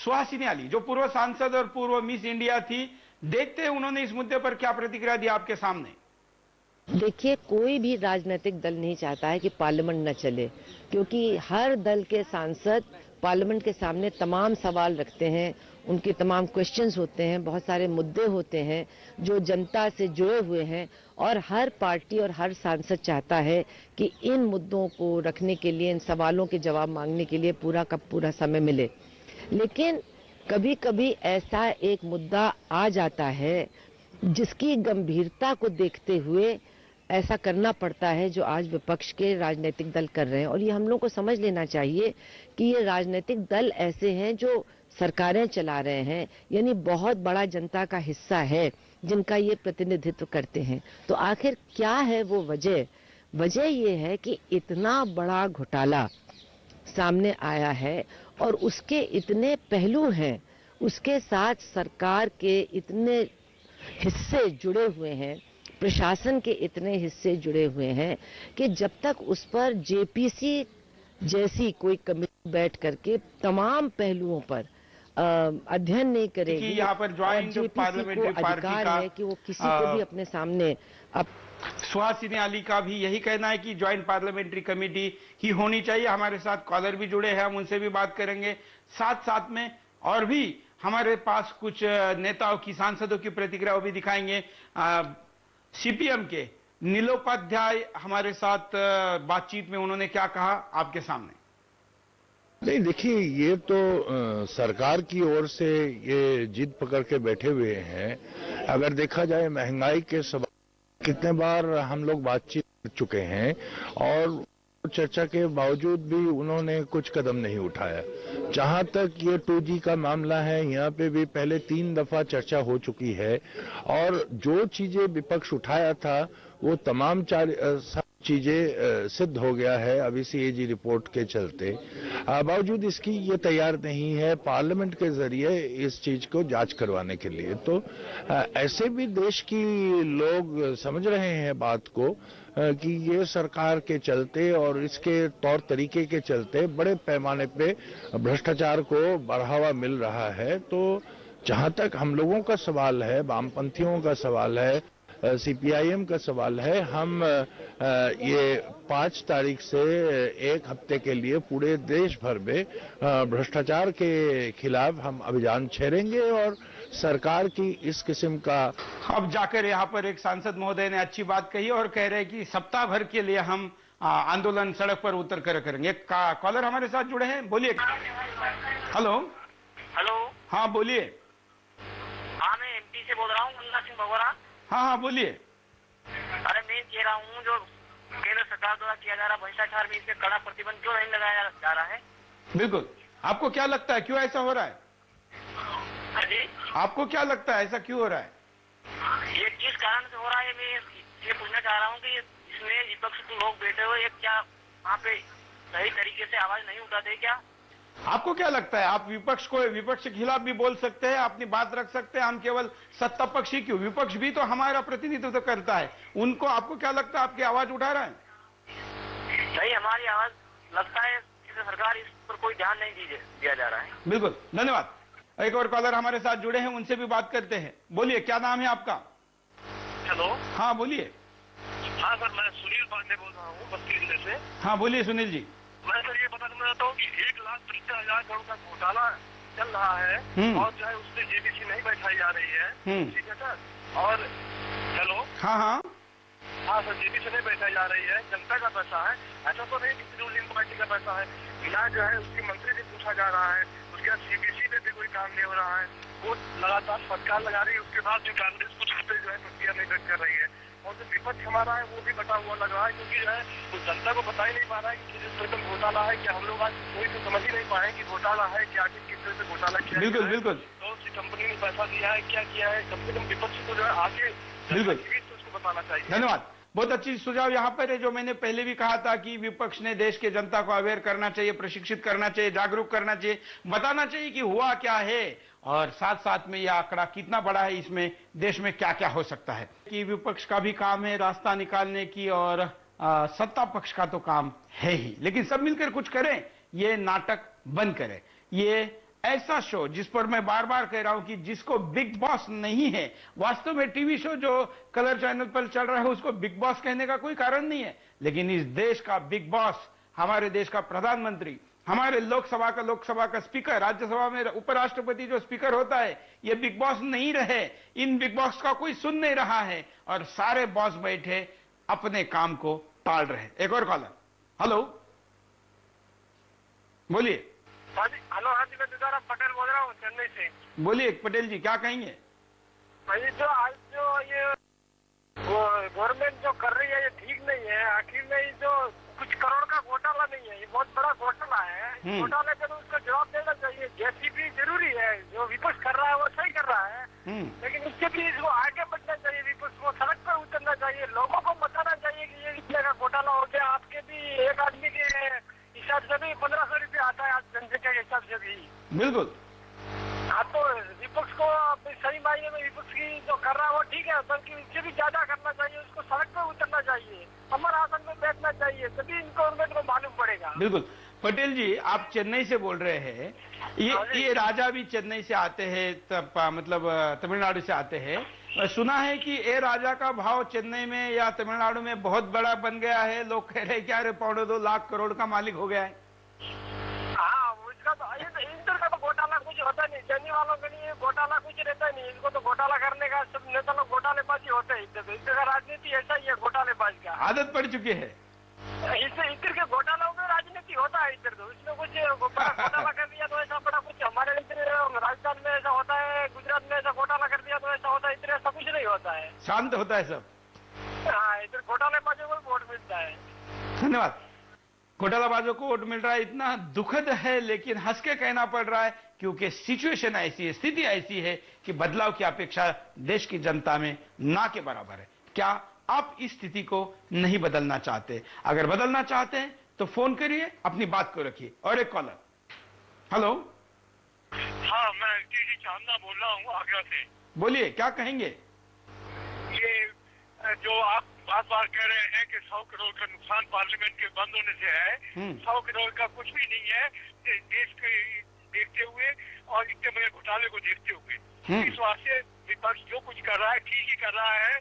सुहासिनी आली जो पूर्व सांसद और पूर्व मिस इंडिया थी, देखते हैं उन्होंने इस मुद्दे पर क्या प्रतिक्रिया दी आपके सामने। देखिए, कोई भी राजनीतिक दल नहीं चाहता है कि पार्लियामेंट न चले, क्योंकि हर दल के सांसद पार्लियामेंट के सामने तमाम सवाल रखते हैं, उनके तमाम क्वेश्चंस होते हैं, बहुत सारे मुद्दे होते हैं जो जनता से जुड़े हुए हैं, और हर पार्टी और हर सांसद चाहता है कि इन मुद्दों को रखने के लिए, इन सवालों के जवाब मांगने के लिए पूरा का पूरा समय मिले। लेकिन कभी कभी ऐसा एक मुद्दा आ जाता है जिसकी गंभीरता को देखते हुए ऐसा करना पड़ता है जो आज विपक्ष के राजनीतिक दल कर रहे हैं। और ये हम लोग को समझ लेना चाहिए कि ये राजनीतिक दल ऐसे हैं जो सरकारें चला रहे हैं, यानी बहुत बड़ा जनता का हिस्सा है जिनका ये प्रतिनिधित्व करते हैं। तो आखिर क्या है वो वजह? वजह ये है कि इतना बड़ा घोटाला सामने आया है और उसके इतने पहलू हैं, उसके साथ सरकार के इतने हिस्से जुड़े हुए हैं, प्रशासन के इतने हिस्से जुड़े हुए हैं कि जब तक उस पर जेपीसी जैसी कोई कमेटी बैठ करके तमाम पहलुओं पर अध्ययन नहीं करेगी, यहाँ पर ज्वाइंट पार्लियामेंट्री पार्टी का है कि वो किसी को भी अपने सामने सुहासिनी आली का भी यही कहना है कि ज्वाइंट पार्लियामेंट्री कमेटी ही होनी चाहिए। हमारे साथ कॉलर भी जुड़े हैं, हम उनसे भी बात करेंगे। साथ साथ में और भी हमारे पास कुछ नेताओं की, सांसदों की प्रतिक्रिया भी दिखाएंगे। सीपीएम के नीलोपाध्याय हमारे साथ बातचीत में उन्होंने क्या कहा आपके सामने। नहीं, देखिए, ये तो सरकार की ओर से ये जिद पकड़ के बैठे हुए हैं। अगर देखा जाए महंगाई के सवाल कितने बार हम लोग बातचीत कर चुके हैं और चर्चा के बावजूद भी उन्होंने कुछ कदम नहीं उठाया। जहां तक ये 2G का मामला है, यहाँ पे भी पहले 3 दफा चर्चा हो चुकी है और जो चीजें विपक्ष उठाया था वो तमाम चीजें सिद्ध हो गया है अभी CAG रिपोर्ट के चलते। बावजूद इसकी ये तैयार नहीं है पार्लियामेंट के जरिए इस चीज को जांच करवाने के लिए। तो ऐसे भी देश की लोग समझ रहे हैं बात को कि ये सरकार के चलते और इसके तौर तरीके के चलते बड़े पैमाने पे भ्रष्टाचार को बढ़ावा मिल रहा है। तो जहां तक हम लोगों का सवाल है, वामपंथियों का सवाल है, CPIM का सवाल है, हम ये 5 तारीख से 1 हफ्ते के लिए पूरे देश भर में भ्रष्टाचार के खिलाफ हम अभियान छेड़ेंगे और सरकार की इस किस्म का। अब जाकर यहाँ पर एक सांसद महोदय ने अच्छी बात कही और कह रहे हैं कि सप्ताह भर के लिए हम आंदोलन सड़क पर उतर कर करेंगे। कॉलर हमारे साथ जुड़े हैं, बोलिए। हेलो हेलो, हाँ बोलिए। हाँ, मैं MP से बोल रहा हूँ, मुन्ना सिंह भगोरा। हाँ बोलिए। अरे मैं कह रहा हूँ जो केंद्र सरकार द्वारा किया जा रहा भ्रष्टाचार में, इस पे कड़ा प्रतिबंध क्यों नहीं लगाया जा रहा है? बिल्कुल, आपको क्या लगता है क्यों ऐसा हो रहा है? जी, आपको क्या लगता है ऐसा क्यों हो रहा है? ये किस कारण से हो रहा है, मैं ये पूछना चाह रहा हूँ कि इसमें विपक्ष के लोग बैठे हुए क्या वहाँ पे सही तरीके से आवाज नहीं उठाते क्या? आपको क्या लगता है आप विपक्ष के खिलाफ भी बोल सकते हैं, अपनी बात रख सकते हैं, हम केवल सत्ता पक्ष ही क्यों, विपक्ष भी तो हमारा प्रतिनिधित्व करता है, उनको आपको क्या लगता है आपकी आवाज उठा रहा है? नहीं, हमारी आवाज लगता है कि सरकार इस पर कोई ध्यान नहीं दिया जा रहा है। बिल्कुल, धन्यवाद। एक और कॉलर हमारे साथ जुड़े हैं, उनसे भी बात करते हैं। बोलिए, क्या नाम है आपका? हेलो, हाँ बोलिए। हाँ सर, मैं सुनील पांडे बोल रहा हूँ बस्ती जिले से। हाँ बोलिए सुनील जी। मैं सर ये पता करना चाहता हूँ कि 1,50,000 करोड़ का घोटाला चल रहा है और जो है उससे JPC नहीं बैठाई जा रही है, ठीक है सर। और हेलो, हाँ सर, JPC नहीं बैठाई जा रही है, जनता का पैसा है, ऐसा तो नहीं कि रूलिंग पार्टी का पैसा है। यहाँ जो है उसके मंत्री से पूछा जा रहा है, उसके बाद CPC में भी कोई काम नहीं हो रहा है, वो लगातार फटकार लगा रही है, उसके बाद भी कांग्रेस कुछ हफ्ते जो है प्रक्रिया नहीं व्यक्त कर रही है और जो विपक्ष हमारा है वो भी बटा हुआ लग रहा है, क्योंकि जो है वो जनता को पता ही नहीं पा रहा है कि किस तरह का घोटाला है। क्या हम लोग आज कोई तो समझ ही नहीं पाए कि घोटाला है कि आगे किस तरह से घोटाला किया है। बिल्कुल, कौन सी कंपनी ने पैसा दिया है, क्या किया है, कम से कम विपक्ष को जो है आगे उसको बताना चाहिए। धन्यवाद, बहुत अच्छी सुझाव यहाँ पर है। जो मैंने पहले भी कहा था कि विपक्ष ने देश के जनता को अवेयर करना चाहिए, प्रशिक्षित करना चाहिए, जागरूक करना चाहिए, बताना चाहिए कि हुआ क्या है और साथ साथ में यह आंकड़ा कितना बड़ा है, इसमें देश में क्या क्या हो सकता है। कि विपक्ष का भी काम है रास्ता निकालने की और सत्ता पक्ष का तो काम है ही, लेकिन सब मिलकर कुछ करें, ये नाटक बंद करें, ये ऐसा शो जिस पर मैं बार बार कह रहा हूं कि जिसको बिग बॉस नहीं है, वास्तव में टीवी शो जो कलर चैनल पर चल रहा है उसको बिग बॉस कहने का कोई कारण नहीं है, लेकिन इस देश का बिग बॉस हमारे देश का प्रधानमंत्री, हमारे लोकसभा का स्पीकर, राज्यसभा में उपराष्ट्रपति जो स्पीकर होता है, ये बिग बॉस नहीं रहे। इन बिग बॉस का कोई सुन नहीं रहा है और सारे बॉस बैठे अपने काम को टाल रहे। एक और कॉलर। हेलो, बोलिए। हेलो, हाँ जी, मैं दुदारा पटेल बोल रहा हूँ चेन्नई से। बोलिए पटेल जी, क्या कहेंगे? भाई जो आज जो ये गवर्नमेंट जो कर रही है ये ठीक नहीं है। आखिर में जो कुछ करोड़ का घोटाला नहीं है, ये बहुत बड़ा घोटाला है। घोटाले पर उसका जवाब देना चाहिए। जेसीबी जरूरी है, जो विपक्ष कर रहा है वो सही कर रहा है, लेकिन उसके भी इसको आगे बढ़ना चाहिए। विपक्ष को सड़क पर उतरना चाहिए, लोगों को बताना चाहिए कि ये इतने का घोटाला हो गया। आपके भी एक आदमी के हिसाब से भी 1500 रुपये आता है आज जनसंख्या के हिसाब से भी। बिल्कुल। हाँ, तो विपक्ष को सही मायने में विपक्ष की जो कर रहा है वो ठीक है, बल्कि इससे भी ज्यादा करना चाहिए। उसको सड़क पर उतरना चाहिए, अमर आसन में बैठना चाहिए, तभी गवर्नमेंट को मालूम पड़ेगा। बिल्कुल। पटेल जी, आप चेन्नई से बोल रहे हैं, ये राजा भी चेन्नई से आते हैं, मतलब तमिलनाडु से आते हैं। सुना है कि ए राजा का भाव चेन्नई में या तमिलनाडु में बहुत बड़ा बन गया है। लोग कह रहे हैं क्या, 2.25 लाख करोड़ का मालिक हो गया है। हाँ, उसका तो इंटर का तो घोटाला कुछ होता नहीं, चेन्नई वालों के लिए घोटाला कुछ रहता नहीं। इनको तो घोटाला करने का सब नेता लोग घोटालेबाजी होते हैं। इंटर का राजनीति ऐसा ही है, घोटालेबाजी का आदत पड़ चुकी है। इससे इधर के घोटालों में राजनीति होता है। इधर तो इसमें कुछ घोटाला कर दिया तो ऐसा बड़ा कुछ, हमारे इधर राजस्थान में ऐसा होता है, गुजरात में ऐसा घोटाला कर दिया तो ऐसा होता है। इधर ऐसा कुछ नहीं होता है, शांत होता है सब। हाँ, इधर घोटालेबाजों को वोट मिलता है। धन्यवाद। घोटालाबाजों को वोट मिल रहा है, इतना दुखद है, लेकिन हंस के कहना पड़ रहा है क्योंकि सिचुएशन ऐसी है, स्थिति ऐसी है कि बदलाव की अपेक्षा देश की जनता में ना के बराबर है। क्या आप इस स्थिति को नहीं बदलना चाहते? अगर बदलना चाहते हैं तो फोन करिए, अपनी बात को रखिए। और एक कॉलर। हेलो। हाँ, मैं टीडी चांदना बोल रहा हूँ आगरा से। बोलिए, क्या कहेंगे? ये जो आप बार बार कह रहे हैं कि 100 करोड़ का नुकसान पार्लियामेंट के बंद होने से है, 100 करोड़ का कुछ भी नहीं है देश के देखते हुए और इतने बड़े घोटाले को देखते हुए। इस वास्ते विपक्ष जो कुछ कर रहा है ठीक ही कर रहा है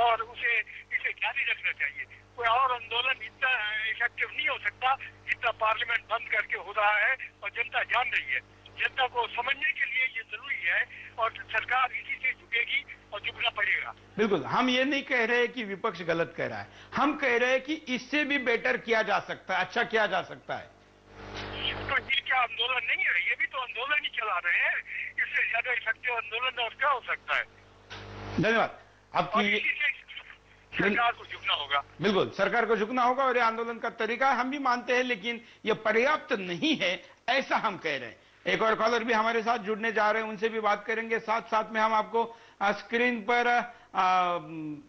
और इसे जारी रखना चाहिए। कोई और आंदोलन इतना इफेक्टिव नहीं हो सकता जितना पार्लियामेंट बंद करके हो रहा है, और जनता जान रही है। जनता को समझने के लिए ये जरूरी है और सरकार इसी से झुकेगी और झुकना पड़ेगा। बिल्कुल, हम ये नहीं कह रहे कि विपक्ष गलत कह रहा है, हम कह रहे हैं कि इससे भी बेटर किया जा सकता है, अच्छा किया जा सकता है। तो ये क्या आंदोलन नहीं है? ये भी तो आंदोलन ही चला रहे हैं। इससे ज्यादा इफेक्टिव आंदोलन और क्या हो सकता है? धन्यवाद। आपकी सरकार को झुकना होगा। बिल्कुल, सरकार को झुकना होगा और ये आंदोलन का तरीका हम भी मानते हैं, लेकिन ये पर्याप्त नहीं है, ऐसा हम कह रहे हैं। एक और कॉलर भी हमारे साथ जुड़ने जा रहे हैं, उनसे भी बात करेंगे। साथ साथ में हम आपको स्क्रीन पर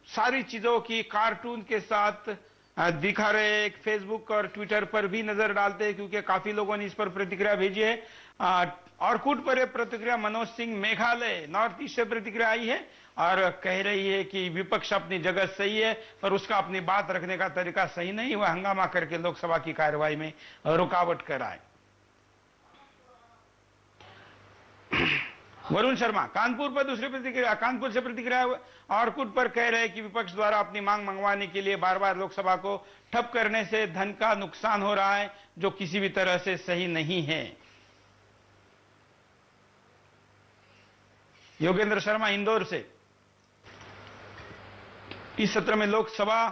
सारी चीजों की कार्टून के साथ दिखा रहे हैं। एक फेसबुक और ट्विटर पर भी नजर डालते हैं क्योंकि काफी लोगों ने इस पर प्रतिक्रिया भेजी है। ऑर्कुट पर प्रतिक्रिया मनोज सिंह मेघालय नॉर्थ ईस्ट से प्रतिक्रिया आई है और कह रही है कि विपक्ष अपनी जगह सही है पर उसका अपनी बात रखने का तरीका सही नहीं, वह हंगामा करके लोकसभा की कार्रवाई में रुकावट कराए। वरुण शर्मा कानपुर पर दूसरी प्रतिक्रिया, कानपुर से प्रतिक्रिया ऑर्कुट पर कह रहे हैं कि विपक्ष द्वारा अपनी मांग मंगवाने के लिए बार बार लोकसभा को ठप करने से धन का नुकसान हो रहा है जो किसी भी तरह से सही नहीं है। योगेंद्र शर्मा इंदौर से, इस सत्र में लोकसभा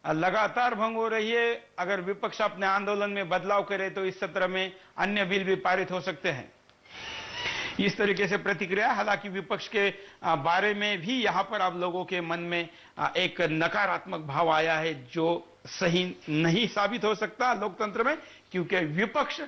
लगातार भंग हो रही है, अगर विपक्ष अपने आंदोलन में बदलाव करे तो इस सत्र में अन्य बिल भी पारित हो सकते हैं। इस तरीके से प्रतिक्रिया। हालांकि विपक्ष के बारे में भी यहां पर आप लोगों के मन में एक नकारात्मक भाव आया है जो सही नहीं साबित हो सकता लोकतंत्र में, क्योंकि विपक्ष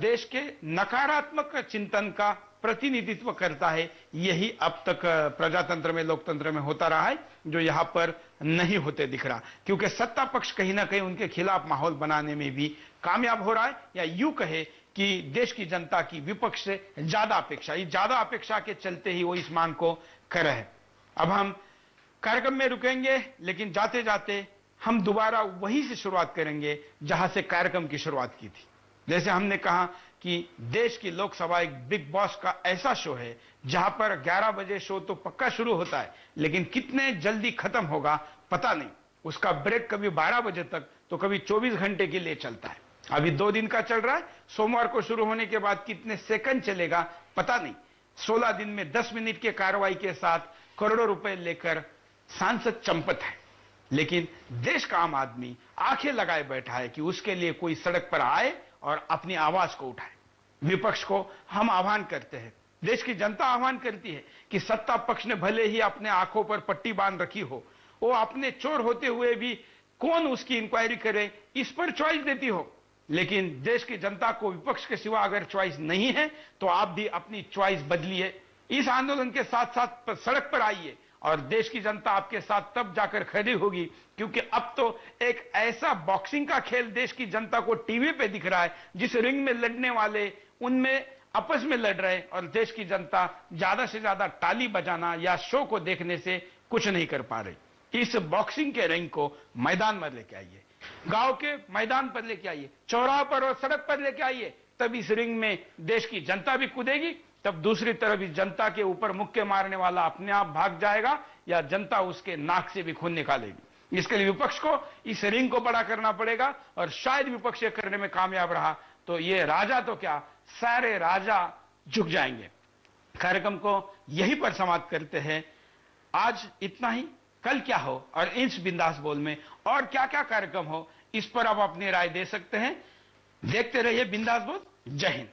देश के नकारात्मक चिंतन का प्रतिनिधित्व करता है। यही अब तक प्रजातंत्र में, लोकतंत्र में होता रहा है जो यहां पर नहीं होते दिख रहा, क्योंकि सत्ता पक्ष कहीं ना कहीं उनके खिलाफ माहौल बनाने में भी कामयाब हो रहा है, या यूं कहे कि देश की जनता की विपक्ष से ज्यादा अपेक्षा, इस ज्यादा अपेक्षा के चलते ही वो इस मांग को कर रहे हैं। अब हम कार्यक्रम में रुकेंगे, लेकिन जाते जाते हम दोबारा वहीं से शुरुआत करेंगे जहां से कार्यक्रम की शुरुआत की थी। जैसे हमने कहा कि देश की लोकसभा एक बिग बॉस का ऐसा शो है जहां पर 11 बजे शो तो पक्का शुरू होता है, लेकिन कितने जल्दी खत्म होगा पता नहीं। उसका ब्रेक कभी 12 बजे तक तो कभी 24 घंटे के लिए चलता है। अभी 2 दिन का चल रहा है, सोमवार को शुरू होने के बाद कितने सेकंड चलेगा पता नहीं। 16 दिन में 10 मिनट के कार्रवाई के साथ करोड़ों रुपए लेकर सांसद चंपत है, लेकिन देश का आम आदमी आंखें लगाए बैठा है कि उसके लिए कोई सड़क पर आए और अपनी आवाज को उठाए। विपक्ष को हम आह्वान करते हैं, देश की जनता आह्वान करती है कि सत्ता पक्ष ने भले ही अपने आंखों पर पट्टी बांध रखी हो, वो अपने चोर होते हुए भी कौन उसकी इंक्वायरी करे इस पर चॉइस देती हो, लेकिन देश की जनता को विपक्ष के सिवा अगर चॉइस नहीं है तो आप भी अपनी चॉइस बदलिए। इस आंदोलन के साथ साथ सड़क पर आइए और देश की जनता आपके साथ तब जाकर खड़ी होगी, क्योंकि अब तो एक ऐसा बॉक्सिंग का खेल देश की जनता को टीवी पे दिख रहा है जिस रिंग में लड़ने वाले उनमें आपस में लड़ रहे हैं और देश की जनता ज्यादा से ज्यादा ताली बजाना या शो को देखने से कुछ नहीं कर पा रही। इस बॉक्सिंग के रिंग को मैदान पर लेके आइए, गांव के मैदान पर लेके आइए, चौराहे पर और सड़क पर लेके आइए, तब इस रिंग में देश की जनता भी कूदेगी, तब दूसरी तरफ इस जनता के ऊपर मुक्के मारने वाला अपने आप भाग जाएगा या जनता उसके नाक से भी खून निकालेगी। इसके लिए विपक्ष को इस रिंग को बड़ा करना पड़ेगा और शायद विपक्ष ये करने में कामयाब रहा तो ये राजा तो क्या सारे राजा झुक जाएंगे। कार्यक्रम को यहीं पर समाप्त करते हैं। आज इतना ही, कल क्या हो और इस बिंदास बोल में और क्या क्या कार्यक्रम हो इस पर आप अपनी राय दे सकते हैं। देखते रहिए बिंदास बोल। जय हिंद।